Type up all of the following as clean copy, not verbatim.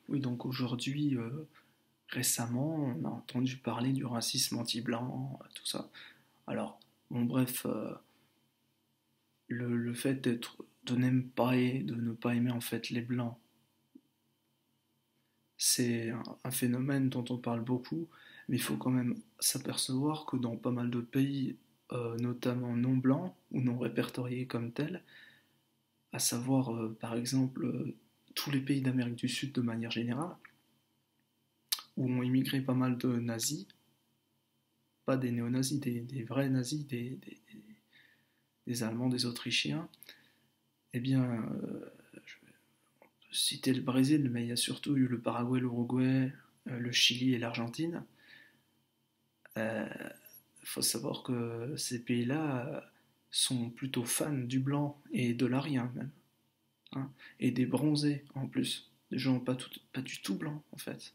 Oui, donc aujourd'hui, récemment, on a entendu parler du racisme anti-blanc, tout ça. Alors, bon, bref, le fait de ne pas aimer en fait les blancs, c'est un phénomène dont on parle beaucoup, mais il faut quand même s'apercevoir que dans pas mal de pays, notamment non blancs ou non répertoriés comme tels, à savoir par exemple tous les pays d'Amérique du Sud de manière générale, où ont immigré pas mal de nazis, pas des néo-nazis, des vrais nazis, des Allemands, des Autrichiens, eh bien, je vais citer le Brésil, mais il y a surtout eu le Paraguay, l'Uruguay, le Chili et l'Argentine. Il faut savoir que ces pays-là sont plutôt fans du blanc et de l'arien même, hein, et des bronzés en plus, des gens pas du tout blancs en fait.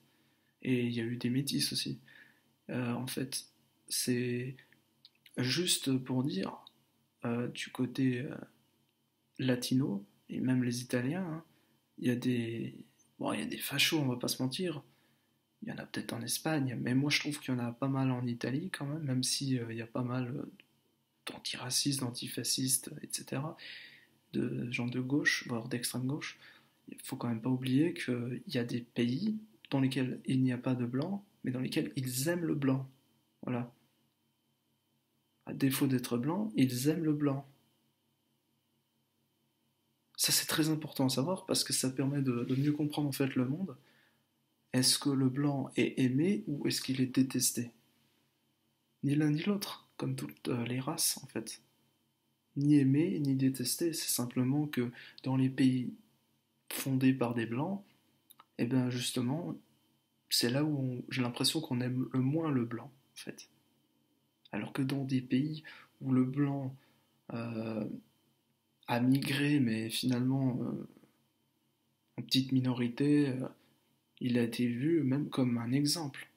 Et il y a eu des métis aussi. En fait, c'est juste pour dire, du côté latino, et même les Italiens, hein, il y a des... Bon, il y a des fachos, on va pas se mentir. Il y en a peut-être en Espagne, mais moi je trouve qu'il y en a pas mal en Italie quand même, même si il y a pas mal d'antiracistes, d'antifascistes, etc., de gens de gauche, voire d'extrême gauche. Il faut quand même pas oublier qu'il y a des pays dans lesquels il n'y a pas de blanc, mais dans lesquels ils aiment le blanc. Voilà. À défaut d'être blanc, ils aiment le blanc. Ça c'est très important à savoir parce que ça permet de mieux comprendre en fait le monde. Est-ce que le blanc est aimé ou est-ce qu'il est détesté? Ni l'un ni l'autre, comme toutes les races en fait. Ni aimé ni détesté, c'est simplement que dans les pays fondés par des blancs, et bien justement, c'est là où j'ai l'impression qu'on aime le moins le blanc en fait. Alors que dans des pays où le blanc euh, a migré, mais finalement en petite minorité, il a été vu même comme un exemple.